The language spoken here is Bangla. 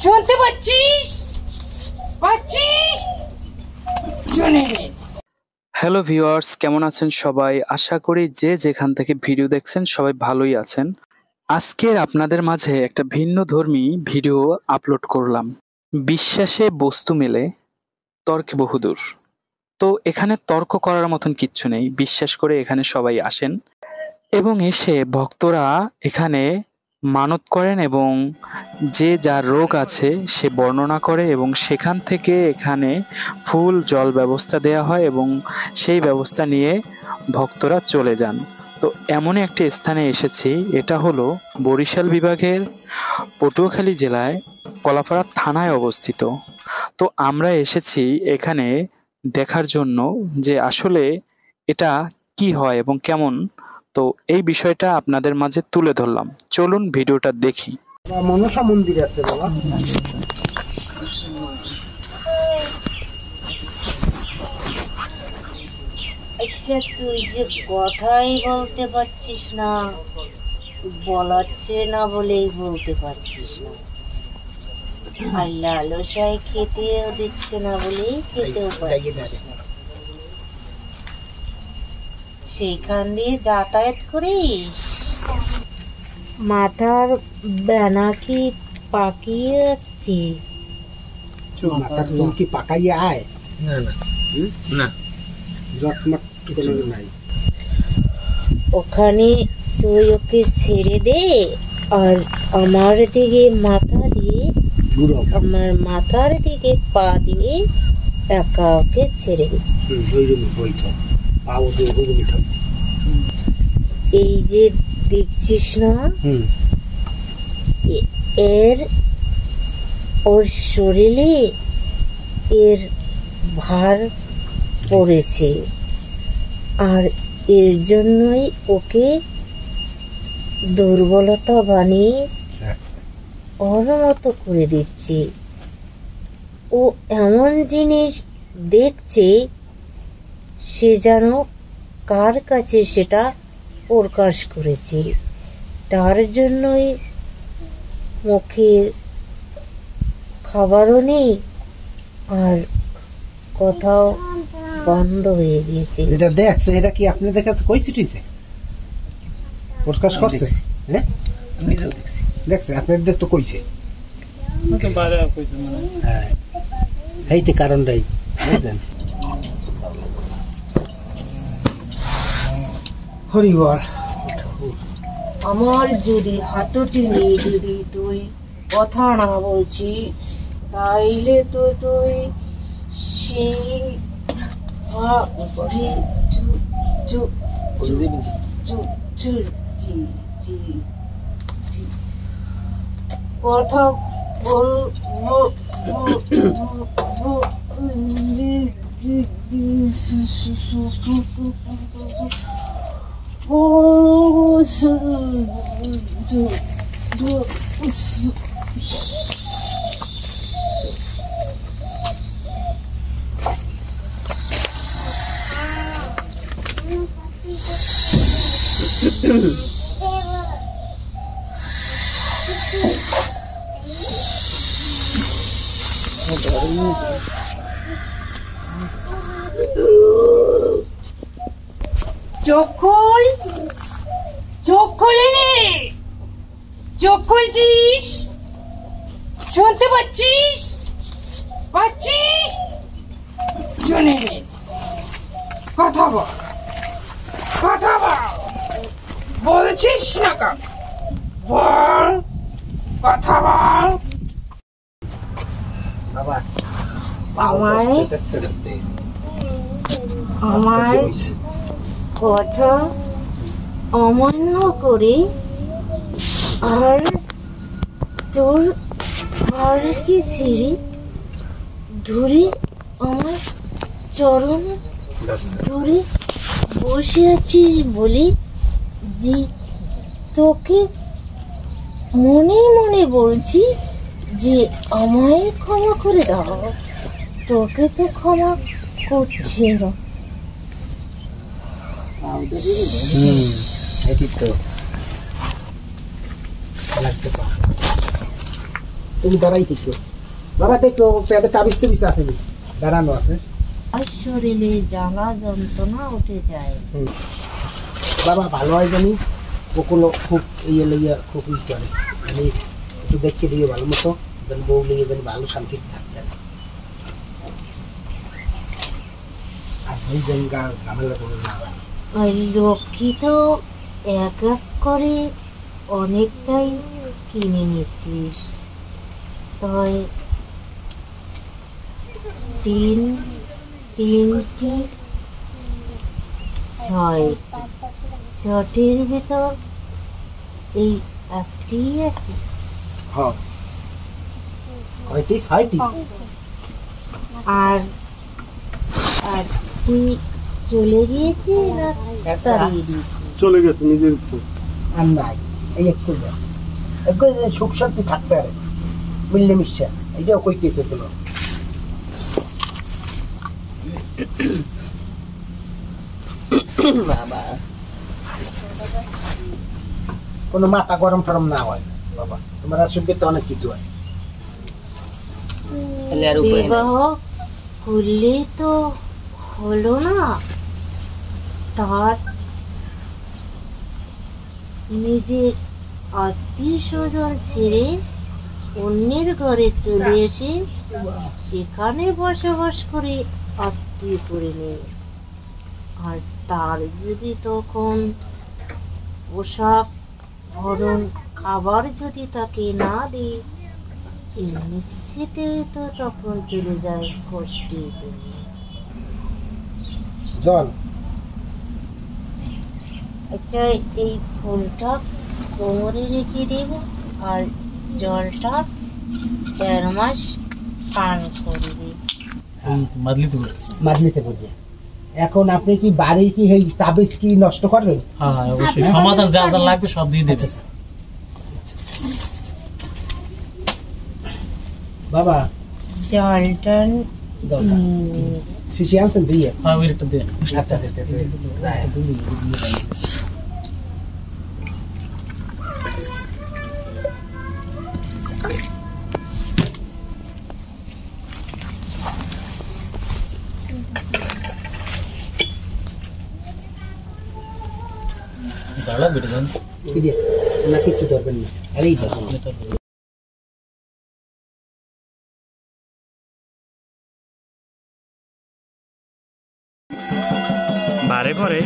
শুনতে পাচ্ছিস? হ্যালো ভিউয়ার্স, কেমন আছেন সবাই? আশা করি যে যেখান থেকে ভিডিও দেখছেন সবাই ভালোই আছেন। আজকের আপনাদের মাঝে একটা ভিন্নধর্মী ভিডিও আপলোড করলাম। বিশ্বাসে বস্তু মেলে, তর্কে বহুদূর। তো এখানে তর্ক করার মতন কিচ্ছু নেই। বিশ্বাস করে এখানে সবাই আসেন এবং এসে ভক্তরা এখানে মানত করেন এবং যে যার রোগ আছে সে বর্ণনা করে এবং সেখান থেকে এখানে ফুল জল ব্যবস্থা দেয়া হয় এবং সেই ব্যবস্থা নিয়ে ভক্তরা চলে যান। তো এমনই একটি স্থানে এসেছি, এটা হলো বরিশাল বিভাগের পটুয়াখালী জেলায় কলাপাড়া থানায় অবস্থিত। তো আমরা এসেছি এখানে দেখার জন্য যে আসলে এটা কি হয় এবং কেমন। তো এই বিষয়টা আপনাদের মাঝে তুলে ধরলাম, চলুন ভিডিওটা দেখি। মনসা মন্দির আছে বাবা। আচ্ছা, তুই যে কথাই বলতে পারছিস না, বলাচ্ছে না বলেই বলতে পারছিস না, আর লালসায় খেতেও দিচ্ছে না বলেই খেতেও পারছিস না, সেইখান দিয়ে যাতায়াত করিস। মাথার বেনা কি পাকিয়ে যাচ্ছে? মাথার চুল কি পাকাইয়ে আয়? না না না, জটমট কিছু নাই। ওখানে তুই ওকে ছেড়ে দে, আর আমার দিকে মাথা দিয়ে, আমার মাথার দিকে পা দিয়ে একা ওকে ছেড়ে দে। এই যে দেখছিস না, এর ওর শরীরে এর ভার পড়েছে, আর এর জন্যই ওকে দুর্বলতা বানিয়ে ওর মতো করে দিচ্ছি। ও এমন জিনিস দেখছে সে যেন কার কাছে সেটা প্রকাশ করেছে, তার জন্যই মুখে খাবারও নেই আর কোথাও বন্ধ হয়ে গিয়েছে। যেটা দেখছে এটা কি আপনাদের কাছে কই চিঠিছে প্রকাশ করছে? হ্যাঁ, নিজেও দেখছি। দেখছে আপনাদের তো কইছে। হ্যাঁ, এইতে কারণটাই বুঝলেন। হরিবল, আমার যদি হাতটি নিয়ে যদি তুই কথা না বলছি, তাইলে তো তুই সেই কথা বলবো। চোখ খোল, চোখ খোলেনি, চোখ খুলছিস? শুনতে পাচ্ছিস? শুনে নে, কথা বল, কথা বল, বলছিস না কেন? বল, কথা বল। বাবা আমার কথা অমান্য করে আর তোর ভারকে ছেড়ে ধরে আমার চরণ ধরে বসে আছিস বলে যে তোকে মনে মনে বলছি যে আমায় ক্ষমা করে দাও, তোকে তো ক্ষমা করছি না। তো লাগতে পারে। তুমি দাঁড়াই থেকো বাবা, দেখো পেটে তাবিজ টাবিজ আছে, দাঁড়ানো আছে। আর শরীরে জ্বালা যন্ত্রণা উঠে যায়। বাবা ভালো হয় জানি, ওগুলো খুব ইয়ে লইয়া খুব ই করে, মানে একটু দেখে দিয়ে ভালো মতো যেন বউ লইয়ে যেন ভালো শান্তি থাকতে, আর ওই যেন ঝামেলা করে না হয়। ওই লক্ষ্মী তো এক এক করে অনেকটাই কিনে নিচ্ছিস, তাই তিনটি 6টির ভিতর এই একটি আছে। হ্যাঁ, কয়টি? 6টি। আর তুই চলে গিয়েছি না তাড়িয়ে দিয়েছি? চলে গেছে নিজের ইচ্ছে। আর নাই, এই একটু সুখ শান্তি থাকতে পারে মিললে মিশা, এইটাও কইতেছে কোনো বাবা কোনো মাথা গরম টরম না হয় বাবা, তোমার আসলে তো অনেক কিছু হয়। তাহলে আর উপায় নাই। বিবাহ করলেই তো হলো না, তার নিজের আত্মীয় স্বজন ছেড়ে অন্যের ঘরে চলে এসে সেখানে বসবাস করে আত্মীয় করে নেয়। আর তার যদি তখন পোশাক ভরণ খাবার যদি তাকে না দিই, এমনিতে তো তখন চলে যায় কষ্টের জন্য। জল আচ্ছা, এই ফুলটা কোমরে রেখে দেব আর জলটা 4 মাস পান করবে। মাদলিতে বলবে। এখন আপনি কি বাড়ি কি এই তাবিজ কি নষ্ট করবেন? হ্যাঁ অবশ্যই, সমাধান যা যা লাগবে সব দিয়ে দিতে। বাবা জলটা শিশি আনছেন দিয়ে? হ্যাঁ ওই একটা দিয়ে। আচ্ছা দিতেছে। দাঁড়া বেটে দেন কি দিয়ে না কিছু ধরবেন না, আর এই ধরবেন না। বারে পরে